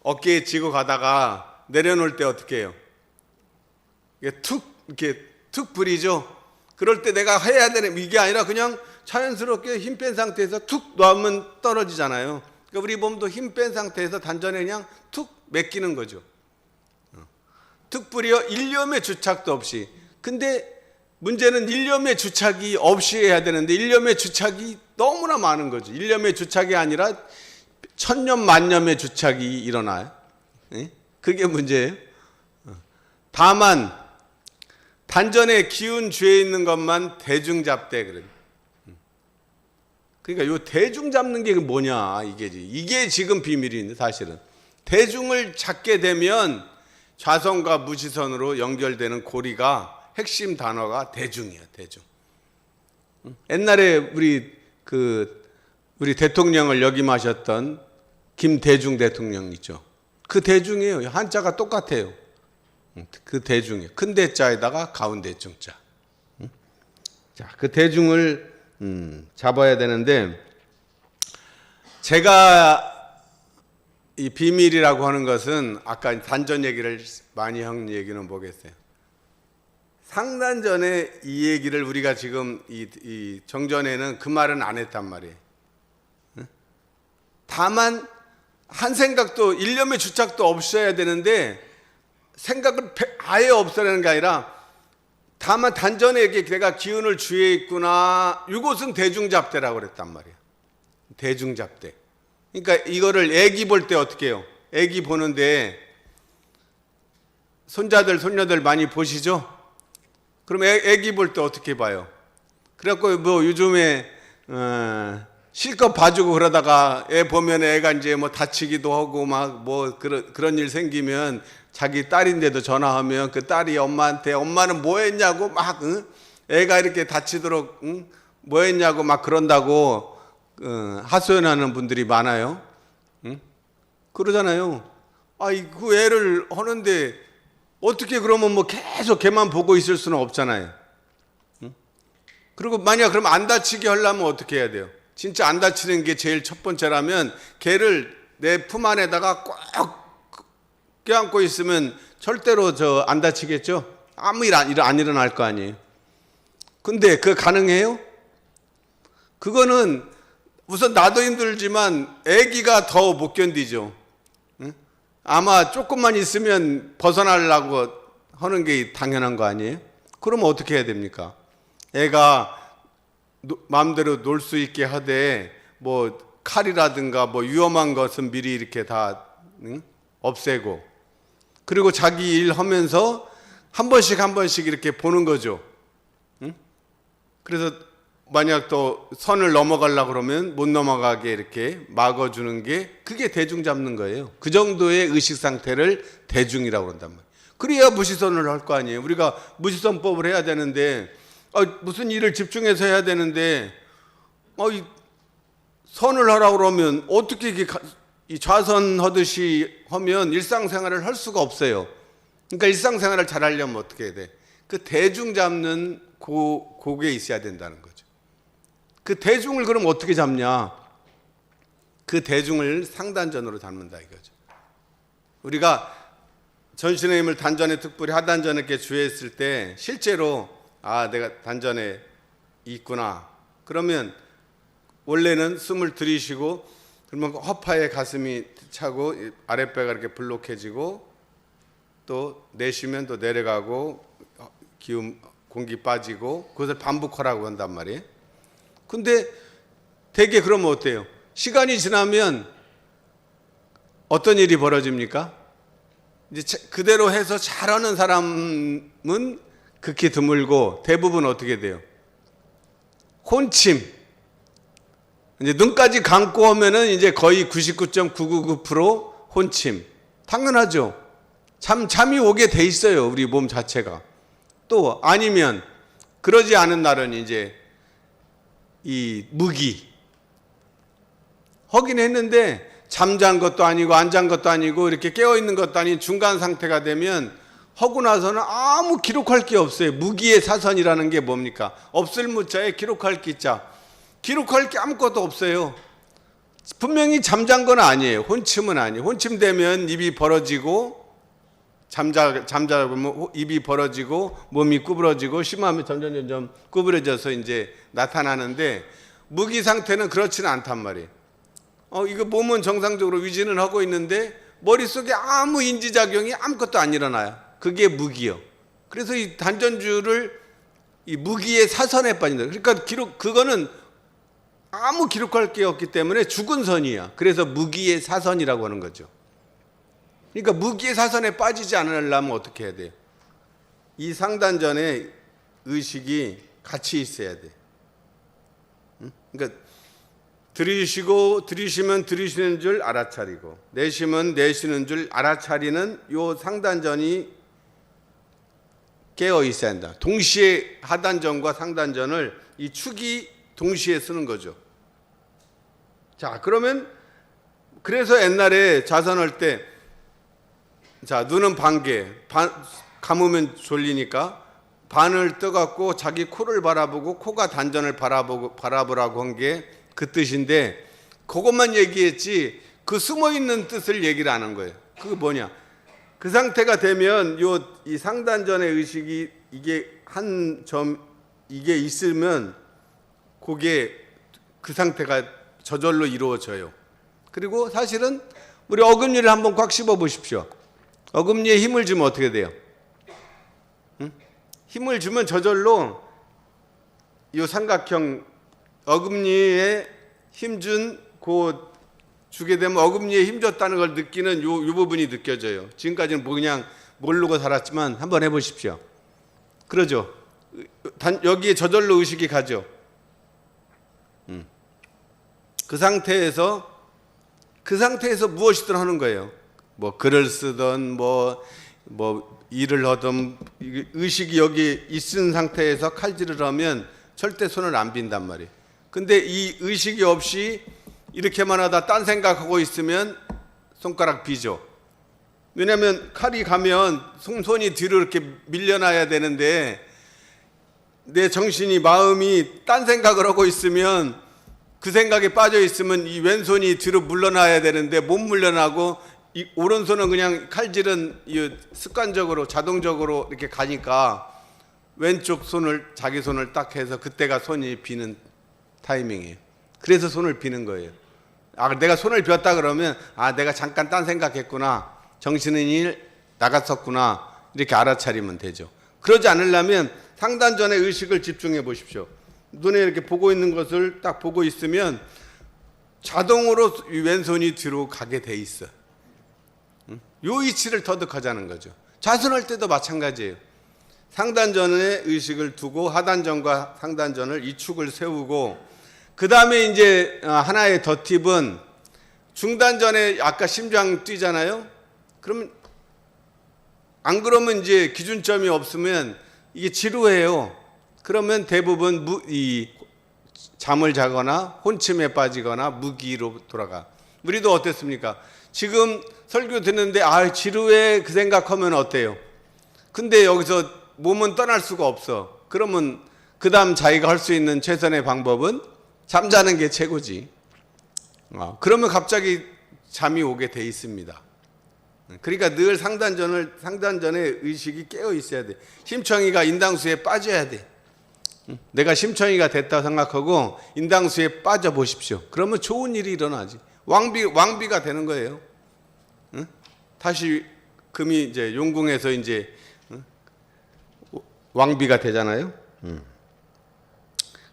어깨에 쥐고 가다가 내려놓을 때 어떻게 해요? 이렇게 툭 부리죠. 그럴 때 내가 해야 되는 이게 아니라 그냥 자연스럽게 힘 뺀 상태에서 툭 놓으면 떨어지잖아요. 그러니까 우리 몸도 힘 뺀 상태에서 단전에 그냥 툭 맡기는 거죠. 특불이요 일념의 주착도 없이. 근데 문제는 일념의 주착이 없이 해야 되는데 일념의 주착이 너무나 많은 거죠. 일념의 주착이 아니라 천년 만년의 주착이 일어나요. 그게 문제예요. 다만 단전에 기운 주에 있는 것만 대중 잡되 그래요. 그러니까 요 대중 잡는 게 뭐냐 이게 지금 비밀인데 사실은 대중을 잡게 되면 좌선과 무시선으로 연결되는 고리가 핵심 단어가 대중이에요. 대중. 옛날에 우리 대통령을 역임하셨던 김대중 대통령 있죠. 그 대중이에요. 한자가 똑같아요. 그 대중이에요. 큰 대자에다가 가운데 중자. 자, 그 대중을 잡아야 되는데 제가 이 비밀이라고 하는 것은 아까 단전 얘기를 많이 한 얘기는 뭐겠어요? 상단전에 이 얘기를 우리가 지금 이 정전에는 그 말은 안 했단 말이에요. 다만 한 생각도 일념의 주착도 없어야 되는데 생각을 아예 없애라는 게 아니라 다만 단전에 이게 내가 기운을 주에 있구나. 이것은 대중잡대라고 그랬단 말이에요. 대중잡대. 그러니까 이거를 애기 볼 때 어떻게 해요? 애기 보는데 손자들 손녀들 많이 보시죠? 그럼 애기 볼 때 어떻게 봐요? 그래갖고 뭐 요즘에 실컷 봐주고 그러다가 애 보면 애가 이제 뭐 다치기도 하고 막 뭐 그런 일 생기면 자기 딸인데도 전화하면 그 딸이 엄마한테 엄마는 뭐 했냐고 막 애가 이렇게 다치도록 뭐 했냐고 막 그런다고 하소연하는 분들이 많아요. 그러잖아요. 그 애를 하는데 어떻게 그러면 뭐 계속 걔만 보고 있을 수는 없잖아요. 그리고 만약 그럼 안 다치게 하려면 어떻게 해야 돼요? 진짜 안 다치는 게 제일 첫 번째라면 걔를 내 품 안에다가 꼭 껴안고 있으면 절대로 안 다치겠죠? 아무 일 안 일어날 거 아니에요. 근데 그거 가능해요? 그거는 우선 나도 힘들지만 아기가 더 못 견디죠. 아마 조금만 있으면 벗어나려고 하는 게 당연한 거 아니에요? 그러면 어떻게 해야 됩니까? 애가 마음대로 놀 수 있게 하되 뭐 칼이라든가 뭐 위험한 것은 미리 이렇게 다 없애고 그리고 자기 일 하면서 한 번씩 이렇게 보는 거죠. 그래서 만약 또 선을 넘어가려고 그러면 못 넘어가게 이렇게 막아주는 게 그게 대중 잡는 거예요. 그 정도의 의식 상태를 대중이라고 그런단 말이에요. 그래야 무시선을 할 거 아니에요. 우리가 무시선법을 해야 되는데 무슨 일을 집중해서 해야 되는데 선을 하라고 그러면 어떻게 이 좌선하듯이 하면 일상생활을 할 수가 없어요. 그러니까 일상생활을 잘 하려면 어떻게 해야 돼? 그 대중 잡는 그게 있어야 된다는 거죠. 그 대중을 그럼 어떻게 잡냐? 그 대중을 상단전으로 잡는다 이거죠. 우리가 전신의 힘을 단전에 특불히 하단전에 이렇게 주의했을 때 실제로 내가 단전에 있구나. 그러면 원래는 숨을 들이쉬고 그러면 허파에 가슴이 차고 아랫배가 이렇게 불룩해지고 또 내쉬면 또 내려가고 기운 공기 빠지고 그것을 반복하라고 한단 말이에요. 근데 되게 그러면 어때요? 시간이 지나면 어떤 일이 벌어집니까? 이제 그대로 해서 잘하는 사람은 극히 드물고 대부분 어떻게 돼요? 혼침. 이제 눈까지 감고 오면은 이제 거의 99.999% 혼침. 당연하죠. 잠이 오게 돼 있어요. 우리 몸 자체가. 또 아니면 그러지 않은 날은 이제 이 무기. 하긴 했는데 잠잔 것도 아니고 안 잔 것도 아니고 이렇게 깨어 있는 것도 아닌 중간 상태가 되면 하고 나서는 아무 기록할 게 없어요. 무기의 사선이라는 게 뭡니까? 없을 무자에 기록할 기자. 기록할 게 아무것도 없어요. 분명히 잠잔 건 아니에요. 혼침은 아니에요. 혼침되면 입이 벌어지고 잠자면 입이 벌어지고 몸이 구부러지고 심하면 점점 구부러져서 이제 나타나는데 무기 상태는 그렇지는 않단 말이에요. 이거 몸은 정상적으로 유지는 하고 있는데 머릿속에 아무 인지작용이 아무것도 안 일어나요. 그게 무기요. 그래서 이 단전주를 이 무기의 사선에 빠진다. 그러니까 그거는 아무 기록할 게 없기 때문에 죽은 선이야. 그래서 무기의 사선이라고 하는 거죠. 그러니까 무기의 사선에 빠지지 않으려면 어떻게 해야 돼요? 이 상단전의 의식이 같이 있어야 돼. 그러니까 들이시면 들이시는 줄 알아차리고 내쉬면 내쉬는 줄 알아차리는 요 상단전이 깨어 있어야 한다. 동시에 하단전과 상단전을 이 축이 동시에 쓰는 거죠. 자, 그러면 그래서 옛날에 자선할 때 자, 눈은 반개, 감으면 졸리니까 반을 떠갖고 자기 코를 바라보고 코가 단전을 바라보라고 한 게 그 뜻인데 그것만 얘기했지 그 숨어있는 뜻을 얘기를 안 한 거예요. 그게 뭐냐? 그 상태가 되면 이 상단전의 의식이 이게 한 점 이게 있으면 그게 그 상태가 저절로 이루어져요. 그리고 사실은 우리 어금니를 한번 꽉 씹어 보십시오. 어금니에 힘을 주면 어떻게 돼요? 응? 힘을 주면 저절로 이 삼각형 어금니에 힘준 주게 되면 어금니에 힘 줬다는 걸 느끼는 요 부분이 느껴져요. 지금까지는 그냥 모르고 살았지만 한번 해보십시오. 그러죠. 여기에 저절로 의식이 가죠. 그 상태에서 무엇이든 하는 거예요. 뭐 글을 쓰든 뭐 일을 하든 의식이 여기 있은 상태에서 칼질을 하면 절대 손을 안 빈단 말이에요. 근데 이 의식이 없이 이렇게만 하다 딴 생각하고 있으면 손가락 비죠. 왜냐하면 칼이 가면 손이 뒤로 이렇게 밀려나야 되는데 내 정신이 마음이 딴 생각을 하고 있으면 그 생각에 빠져 있으면 이 왼손이 뒤로 물러나야 되는데 못 물러나고 이 오른손은 그냥 칼질은 습관적으로 자동적으로 이렇게 가니까 왼쪽 손을 자기 손을 딱 해서 그때가 손이 비는 타이밍이에요. 그래서 손을 비는 거예요. 내가 손을 비웠다 그러면 내가 잠깐 딴 생각했구나. 정신이 나갔었구나. 이렇게 알아차리면 되죠. 그러지 않으려면 상단전의 의식을 집중해 보십시오. 눈에 이렇게 보고 있는 것을 딱 보고 있으면 자동으로 왼손이 뒤로 가게 돼 있어. 요 이치를 터득하자는 거죠. 자선할 때도 마찬가지예요. 상단전의 의식을 두고 하단전과 상단전을 이 축을 세우고 그 다음에 이제 하나의 더 팁은 중단전에 아까 심장 뛰잖아요. 그러면 안 그러면 이제 기준점이 없으면 이게 지루해요. 그러면 대부분 잠을 자거나 혼침에 빠지거나 무기로 돌아가. 우리도 어땠습니까? 지금 설교 듣는데 지루해 그 생각하면 어때요? 근데 여기서 몸은 떠날 수가 없어. 그러면 그 다음 자기가 할 수 있는 최선의 방법은 잠자는 게 최고지. 그러면 갑자기 잠이 오게 돼 있습니다. 그러니까 늘 상단전의 의식이 깨어 있어야 돼. 심청이가 인당수에 빠져야 돼. 내가 심청이가 됐다고 생각하고 인당수에 빠져 보십시오. 그러면 좋은 일이 일어나지. 왕비가 되는 거예요. 다시 금이 이제 용궁에서 이제 왕비가 되잖아요.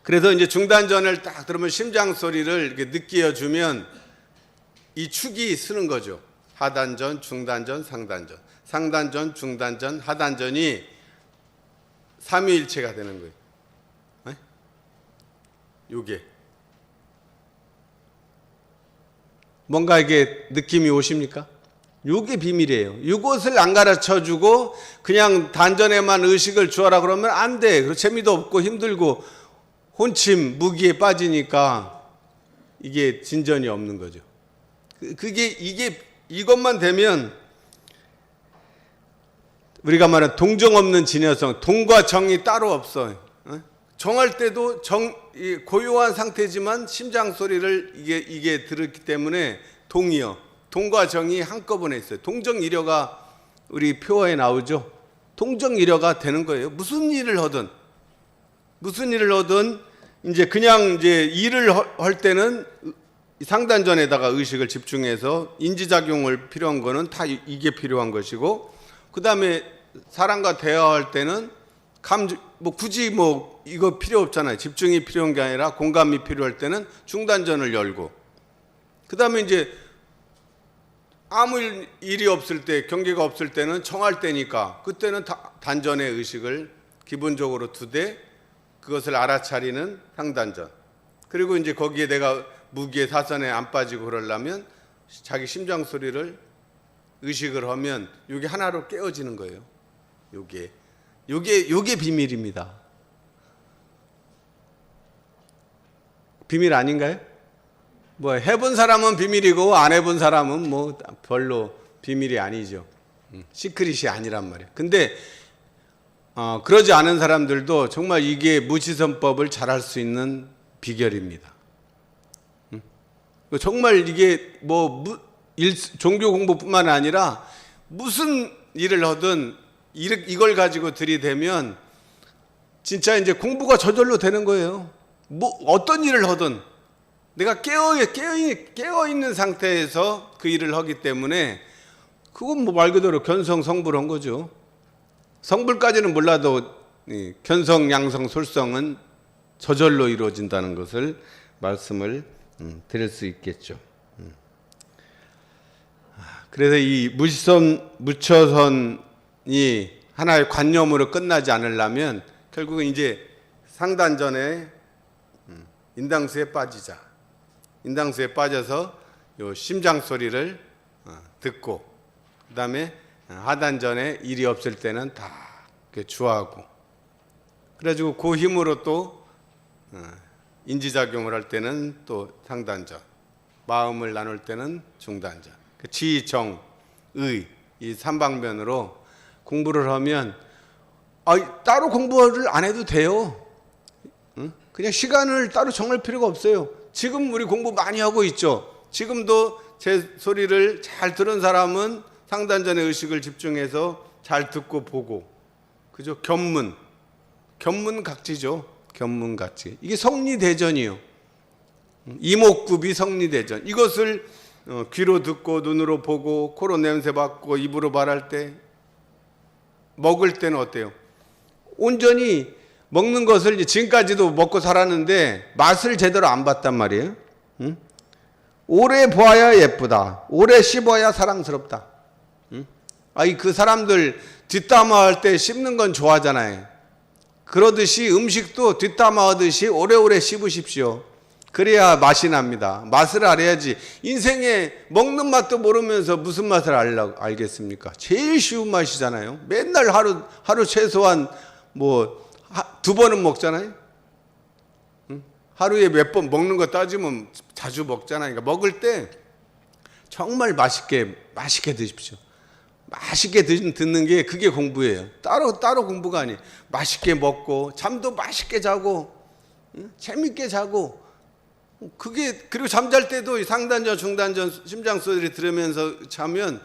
그래서 이제 중단전을 딱 들으면 심장 소리를 이렇게 느껴주면 이 축이 쓰는 거죠. 하단전, 중단전, 상단전. 상단전, 중단전, 하단전이 삼위일체가 되는 거예요. 네? 요게. 뭔가 이게 느낌이 오십니까? 요게 비밀이에요. 이것을 안 가르쳐 주고 그냥 단전에만 의식을 주어라 그러면 안 돼. 재미도 없고 힘들고 혼침, 무기에 빠지니까 이게 진전이 없는 거죠. 이것만 되면 우리가 말하는 동정 없는 진여성, 동과 정이 따로 없어요. 정할 때도 고요한 상태지만 심장 소리를 이게 들었기 때문에 동과 정이 한꺼번에 있어요. 동정이려가 우리 표어에 나오죠. 동정이려가 되는 거예요. 무슨 일을 하든 이제 그냥 이제 일을 할 때는 상단전에다가 의식을 집중해서 인지작용을 필요한 거는 다 이게 필요한 것이고, 그 다음에 사람과 대화할 때는 굳이 이거 필요 없잖아요. 집중이 필요한 게 아니라 공감이 필요할 때는 중단전을 열고, 그 다음에 이제 아무 일이 없을 때, 경계가 없을 때는 청할 때니까 그때는 단전의 의식을 기본적으로 두되 그것을 알아차리는 상단전. 그리고 이제 거기에 내가 무기의 사선에 안 빠지고 그러려면 자기 심장 소리를 의식을 하면 이게 하나로 깨어지는 거예요. 요게 비밀입니다. 비밀 아닌가요? 뭐 해본 사람은 비밀이고 안 해본 사람은 뭐 별로 비밀이 아니죠. 시크릿이 아니란 말이에요. 근데 그러지 않은 사람들도 정말 이게 무시선법을 잘할 수 있는 비결입니다. 정말 이게 종교 공부뿐만 아니라 무슨 일을 하든 이걸 가지고 들이대면 진짜 이제 공부가 저절로 되는 거예요. 어떤 일을 하든 내가 깨어 있는 상태에서 그 일을 하기 때문에 그건 말 그대로 견성성불한 거죠. 성불까지는 몰라도 견성, 양성, 솔성은 저절로 이루어진다는 것을 말씀을 드릴 수 있겠죠. 그래서 이 무처선이 하나의 관념으로 끝나지 않으려면 결국은 이제 상단전에 인당수에 빠지자. 인당수에 빠져서 요 심장 소리를 듣고, 그 다음에 하단전에 일이 없을 때는 다 주하고, 그래가지고 그 힘으로 또 인지작용을 할 때는 또 상단전, 마음을 나눌 때는 중단전, 지, 정, 의, 이 삼방면으로 공부를 하면 따로 공부를 안 해도 돼요. 그냥 시간을 따로 정할 필요가 없어요. 지금 우리 공부 많이 하고 있죠. 지금도 제 소리를 잘 들은 사람은 상단전의 의식을 집중해서 잘 듣고 보고, 그죠? 견문각지죠. 견문각지. 이게 성리대전이요. 이목구비 성리대전. 이것을 귀로 듣고 눈으로 보고 코로 냄새 맡고 입으로 말할 때, 먹을 때는 어때요? 온전히 먹는 것을 지금까지도 먹고 살았는데 맛을 제대로 안 봤단 말이에요. 응? 오래 보아야 예쁘다. 오래 씹어야 사랑스럽다. 응? 그 사람들 뒷담화할 때 씹는 건 좋아하잖아요. 그러듯이 음식도 뒷담화하듯이 오래오래 씹으십시오. 그래야 맛이 납니다. 맛을 알아야지. 인생에 먹는 맛도 모르면서 무슨 맛을 알겠습니까? 제일 쉬운 맛이잖아요. 맨날 하루 최소한 2번은 먹잖아요. 하루에 몇 번 먹는 거 따지면 자주 먹잖아요. 그러니까 먹을 때 정말 맛있게 드십시오. 맛있게 듣는 게 그게 공부예요. 따로 공부가 아니에요. 맛있게 먹고 잠도 맛있게 자고 재밌게 자고, 그리고 잠잘 때도 상단전, 중단전 심장 소리를 들으면서 자면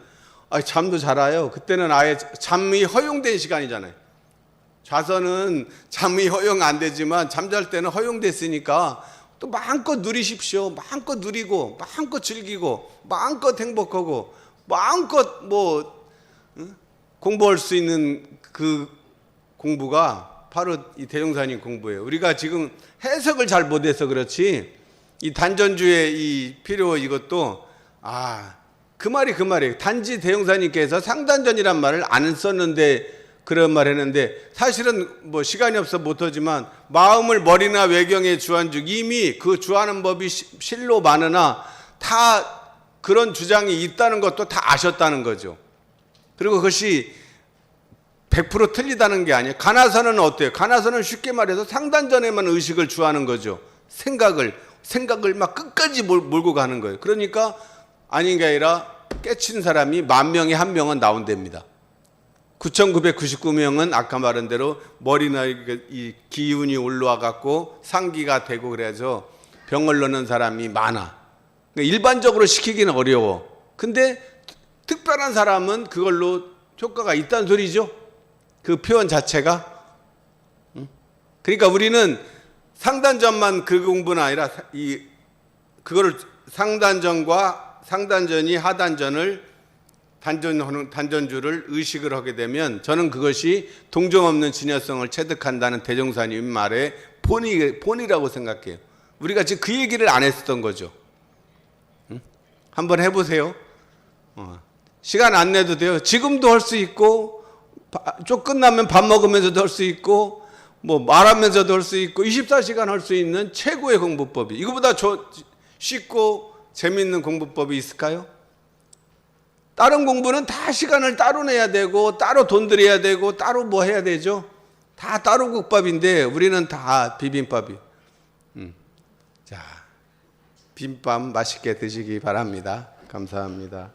잠도 잘 와요. 그때는 아예 잠이 허용된 시간이잖아요. 좌선은 잠이 허용 안 되지만 잠잘 때는 허용됐으니까 또 마음껏 누리십시오. 마음껏 누리고, 마음껏 즐기고, 마음껏 행복하고, 마음껏 공부할 수 있는 그 공부가 바로 이 대종사님 공부예요. 우리가 지금 해석을 잘 못해서 그렇지, 이 단전주의 이 필요 이것도 그 말이에요. 단지 대종사님께서 상단전이란 말을 안 썼는데 그런 말 했는데, 사실은 시간이 없어 못하지만 마음을 머리나 외경에 주한즉 이미 그 주하는 법이 실로 많으나 다 그런 주장이 있다는 것도 다 아셨다는 거죠. 그리고 그것이 100% 틀리다는 게 아니에요. 가나서는 어때요? 가나서는 쉽게 말해서 상단전에만 의식을 주하는 거죠. 생각을 막 끝까지 몰고 가는 거예요. 그러니까 아닌 게 아니라 깨친 사람이 10,000명에 1명은 나온답니다. 9,999명은 아까 말한 대로 머리나 이 기운이 올라와 갖고 상기가 되고 그래서 병을 넣는 사람이 많아. 그러니까 일반적으로 시키기는 어려워. 근데 특별한 사람은 그걸로 효과가 있다는 소리죠. 그 표현 자체가. 그러니까 우리는 상단전만 그 공부는 아니라 그거를 상단전과 상단전이 하단전을 단전주를 의식을 하게 되면 저는 그것이 동정 없는 진여성을 체득한다는 대종사님 말의 본이라고 생각해요. 우리가 지금 그 얘기를 안 했었던 거죠. 응? 한번 해보세요. 시간 안 내도 돼요. 지금도 할 수 있고 좀 끝나면 밥 먹으면서도 할 수 있고 뭐 말하면서도 할 수 있고 24시간 할 수 있는 최고의 공부법이 이거보다 쉽고 재밌는 공부법이 있을까요? 다른 공부는 다 시간을 따로 내야 되고 따로 돈 들여야 되고 따로 뭐 해야 되죠? 다 따로 국밥인데 우리는 다 비빔밥이. 자, 비빔밥 맛있게 드시기 바랍니다. 감사합니다.